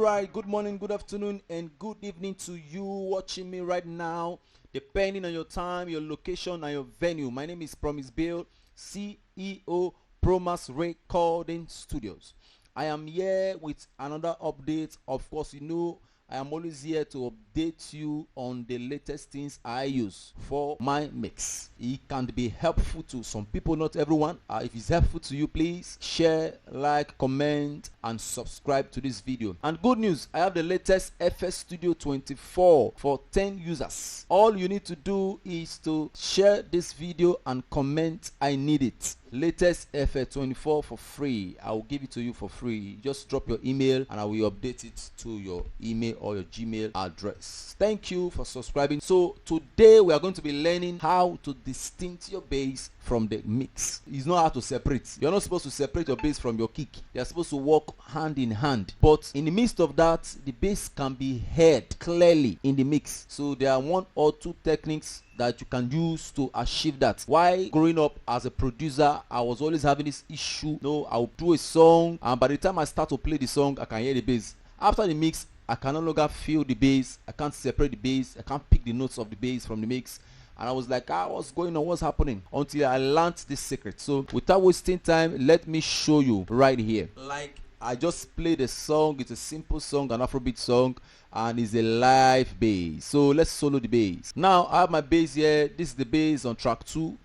right, good morning, good afternoon, and good evening to you watching me right now, depending on your time, your location, and your venue. My name is Promise Bill, CEO, Promas Recording Studios. I am here with another update. Of course, you know I am always here to update you on the latest things I use for my mix. It can be helpful to some people, not everyone. If it's helpful to you, please share, like, comment, and subscribe to this video. And good news, I have the latest FS Studio 24 for 10 users. All you need to do is to share this video and comment I need it. Latest FS24 for free. I will give it to you for free. Just drop your email and I will update it to your email or your Gmail address. Thank you for subscribing. So today we are going to be learning how to distinct your bass from the mix. It's not how to separate. You're not supposed to separate your bass from your kick. They're supposed to work hand in hand. But in the midst of that, the bass can be heard clearly in the mix. So there are one or two techniques that you can use to achieve that. While growing up as a producer, I was always having this issue. I'll do a song, and by the time I start to play the song, I can hear the bass. After the mix, I can no longer feel the bass. I can't separate the bass. I can't pick the notes of the bass from the mix. And I was like, what's going on? What's happening? Until I learned this secret. So without wasting time, let me show you right here. Like I just played a song. It's a simple song, an Afrobeat song, and it's a live bass. So let's solo the bass. Now I have my bass here. This is the bass on track 2.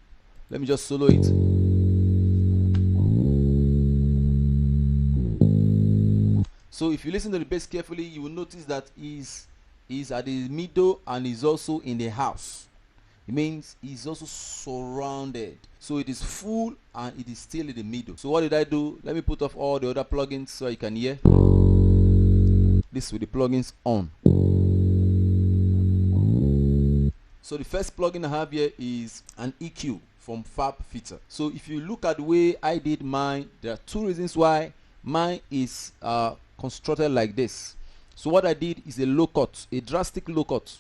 Let me just solo it. So if you listen to the bass carefully, you will notice that he's at the middle and is also in the house. It means he's also surrounded. So it is full and it is still in the middle. So what did I do? Let me put off all the other plugins so you can hear. This with the plugins on. So the first plugin I have here is an EQ from FabFilter. So if you look at the way I did mine, there are two reasons why mine is constructed like this. So what I did is a low cut, a drastic low cut.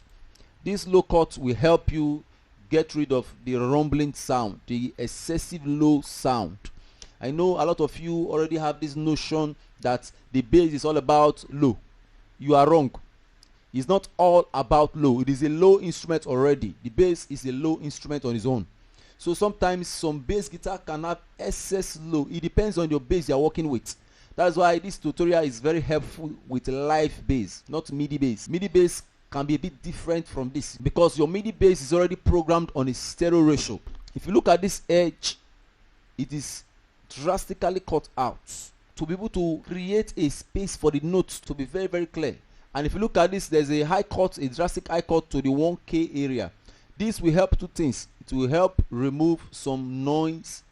This low cut will help you get rid of the rumbling sound, the excessive low sound. I know a lot of you already have this notion that the bass is all about low. You are wrong. It's not all about low. It is a low instrument already. The bass is a low instrument on its own. So sometimes some bass guitar can have excess low. It depends on your bass you're working with. That's why this tutorial is very helpful with live bass, not MIDI bass. MIDI bass can be a bit different from this because your MIDI bass is already programmed on a stereo ratio. If you look at this edge, it is drastically cut out to be able to create a space for the notes to be very, very clear. And if you look at this, there's a high cut, a drastic high cut to the 1K area. This will help two things. It will help remove some noise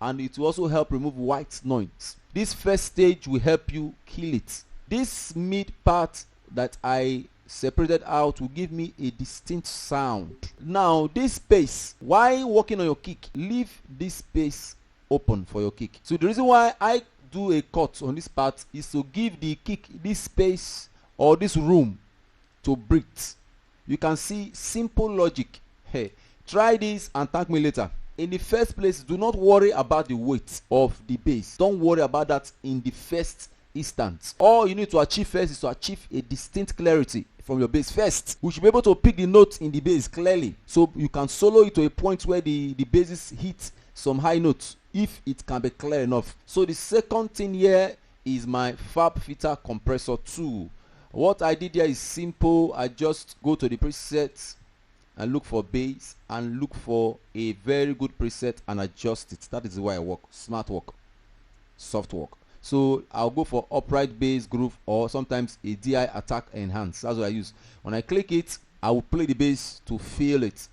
and it will also help remove white noise. This first stage will help you kill it. This mid part that I separated out will give me a distinct sound. Now this space, while working on your kick, leave this space open for your kick. So the reason why I do a cut on this part is to give the kick this space or this room to breathe. You can see simple logic. Hey, try this and thank me later. In the first place, do not worry about the weight of the bass. Don't worry about that in the first instance. All you need to achieve first is to achieve a distinct clarity from your bass first. We should be able to pick the notes in the bass clearly, so you can solo it to a point where the basses hit some high notes if it can be clear enough. So the second thing here is my FabFilter compressor 2. What I did here is simple. I just go to the presets and look for bass and look for a very good preset and adjust it. That is the way I work. Smart work, soft work. So I'll go for upright bass groove or sometimes a DI attack enhance. That's what I use. When I click it, I will play the bass to feel it.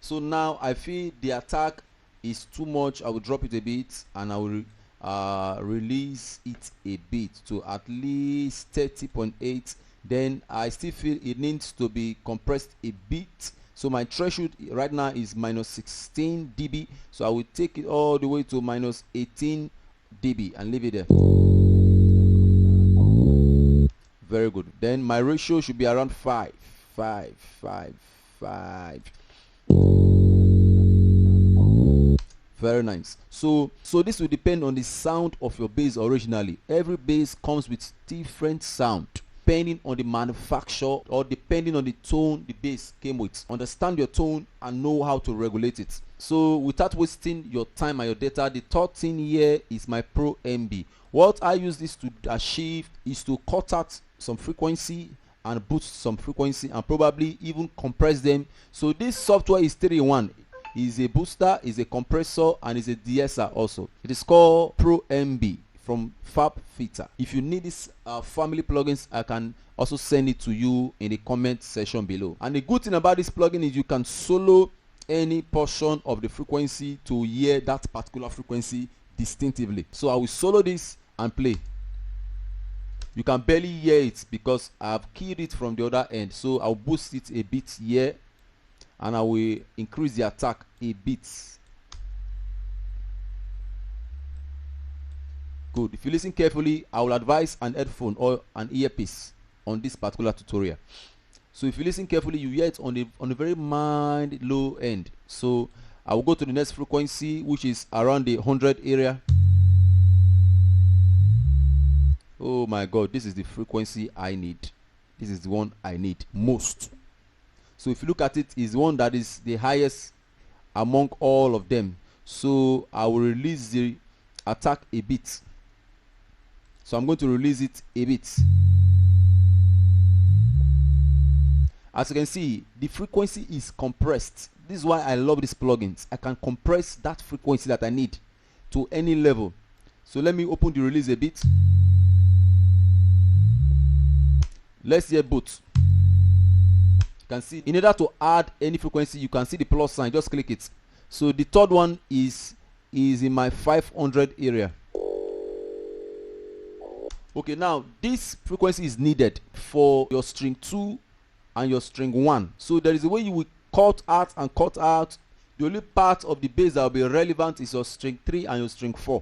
So now I feel the attack is too much. I will drop it a bit and I will release it a bit to at least 30.8. Then I still feel it needs to be compressed a bit. So my threshold right now is minus 16 dB. So I will take it all the way to minus 18 dB and leave it there. Very good. Then my ratio should be around 5. Very nice. So this will depend on the sound of your bass originally. Every bass comes with different sound depending on the manufacturer or depending on the tone the bass came with. Understand your tone and know how to regulate it. So without wasting your time and your data, the third thing here is my Pro MB. What I use this to achieve is to cut out some frequency and boost some frequency and probably even compress them. So this software is 3-in-1. Is a booster, is a compressor, and is a de-esser also. It is called Pro MB from FabFilter. If you need this family plugins, I can also send it to you in the comment section below. And the good thing about this plugin is you can solo any portion of the frequency to hear that particular frequency distinctively. So I will solo this and play. You can barely hear it because I've keyed it from the other end. So I'll boost it a bit here and I will increase the attack a bit. Good. If you listen carefully, I will advise an headphone or an earpiece on this particular tutorial. So if you listen carefully, you hear it on the very mild low end. So I will go to the next frequency, which is around the 100 area. Oh my God, this is the frequency I need. This is the one I need most. So if you look at it, it's one that is the highest among all of them. So I will release the attack a bit. So I'm going to release it a bit. As you can see, the frequency is compressed. This is why I love these plugins. I can compress that frequency that I need to any level. So let me open the release a bit. Let's hear both. You can see in order to add any frequency, you can see the plus sign. Just click it. So the third one is in my 500 area. Okay, now this frequency is needed for your string 2 and your string 1. So there is a way you will cut out and cut out. The only part of the bass that will be relevant is your string 3 and your string 4.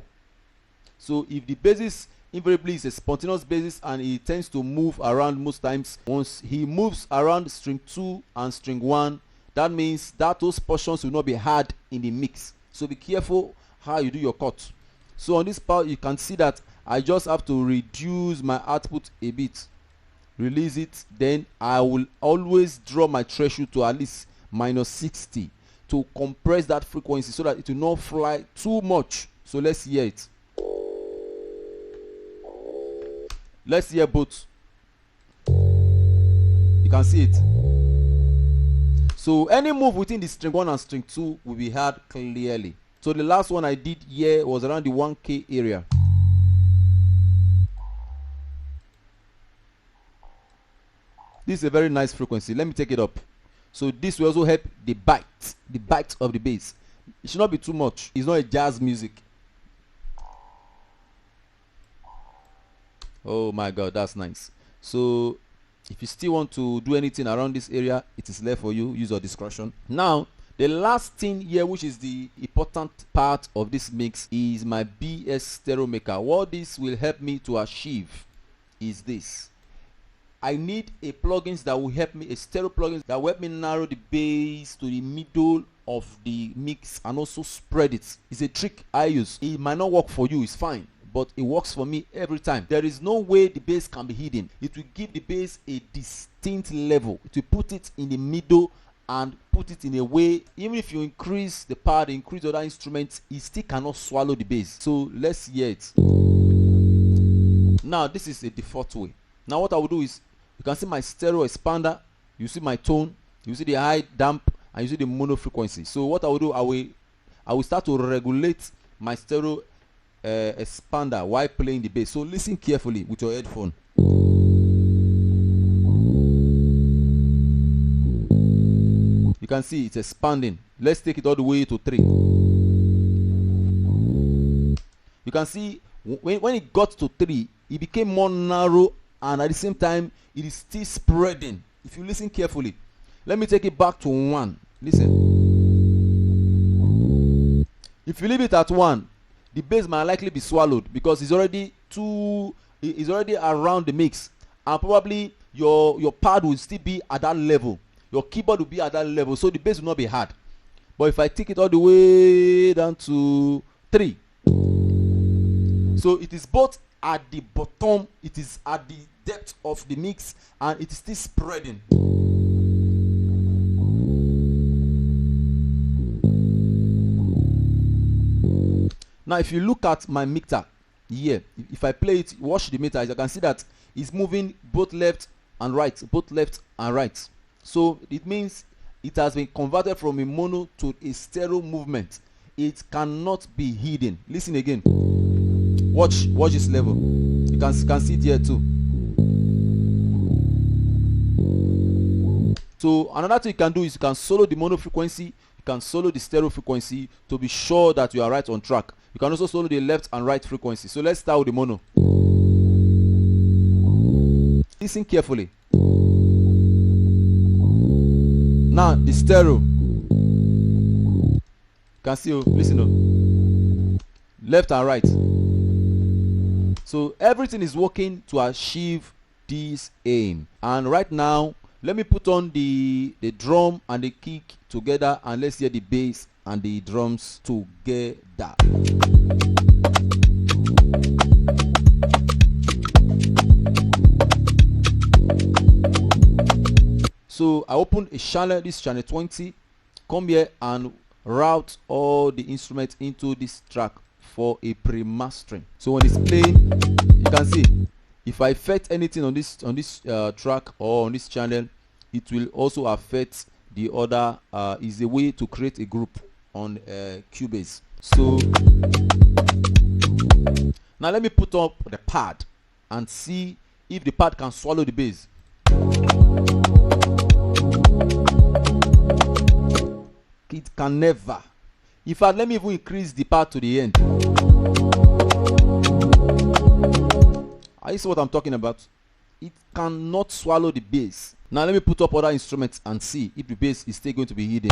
So if the basis invariably is a spontaneous basis and he tends to move around most times, once he moves around string 2 and string 1, that means that those portions will not be heard in the mix. So be careful how you do your cut. So on this part, you can see that I just have to reduce my output a bit, release it, then I will always draw my threshold to at least -60 to compress that frequency so that it will not fly too much. So let's hear it. Let's hear both. You can see it. So any move within the string 1 and string 2 will be heard clearly. So the last one I did here was around the 1K area. This is a very nice frequency. Let me take it up. So this will also help the bite of the bass. It should not be too much. It's not a jazz music. Oh my God, that's nice. So if you still want to do anything around this area, it is left for you. Use your discretion. Now, the last thing here, which is the important part of this mix, is my BS stereo maker. What this will help me to achieve is this. I need a plugins that will help me, a stereo plugins that will help me narrow the bass to the middle of the mix and also spread it. It's a trick I use. It might not work for you, it's fine, but it works for me every time. There is no way the bass can be hidden. It will give the bass a distinct level. It will put it in the middle and put it in a way, even if you increase the pad, increase other instruments, it still cannot swallow the bass. So let's hear it. Now this is a default way. Now what I will do is, you can see my stereo expander, you see my tone, you see the high damp, and you see the mono frequency. So what I will do, I will start to regulate my stereo expander while playing the bass. So listen carefully with your headphone. You can see it's expanding. Let's take it all the way to 3. You can see when it got to 3, it became more narrow, and at the same time it is still spreading. If you listen carefully, let me take it back to 1. Listen. If you leave it at 1, the bass might likely be swallowed because it's already around the mix, and probably your pad will still be at that level, your keyboard will be at that level, so the bass will not be hard. but if I take it all the way down to 3, so it is both at the bottom, it is at the depth of the mix, and it is still spreading. Now if you look at my meter here, if I play it, watch the meter, you can see that it's moving both left and right, both left and right. So it means it has been converted from a mono to a stereo movement. It cannot be hidden. Listen again. Watch this level. You can see it here too. So another thing you can do is you can solo the mono frequency, you can solo the stereo frequency to be sure that you are right on track. You can also solo the left and right frequency. So let's start with the mono. Listen carefully. Now the stereo. You can see, listen, left and right. So everything is working to achieve this aim. And right now, let me put on the drum and the kick together, and let's hear the bass and the drums together. So I open a channel, this channel 20, come here and route all the instruments into this track for a pre-mastering. So when it's playing, you can see if I affect anything on this track or on this channel, it will also affect the other. Is a way to create a group on Cubase. So now let me put up the pad and see if the pad can swallow the bass. It can never. In fact, let me even increase the pad to the end. Are you see what I'm talking about? It cannot swallow the bass. Now let me put up other instruments and see if the bass is still going to be hidden.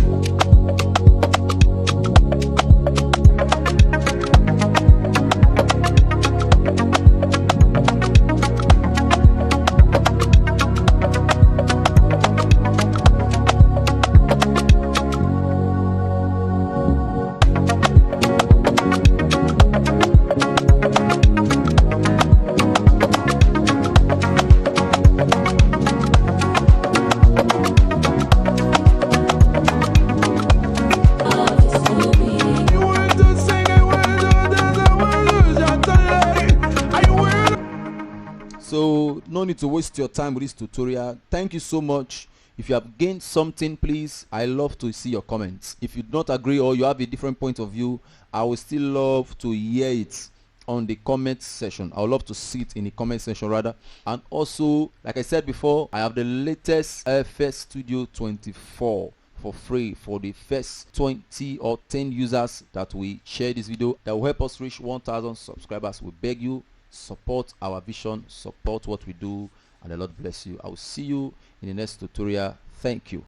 So no need to waste your time with this tutorial. Thank you so much. If you have gained something, please, I love to see your comments. If you do not agree or you have a different point of view, I would still love to hear it on the comment section. I would love to see it in the comment section rather. And also, like I said before, I have the latest FS Studio 24 for free for the first 20 or 10 users that we share this video, that will help us reach 1,000 subscribers. We beg you, support our vision, support what we do, and the Lord bless you. I will see you in the next tutorial. Thank you.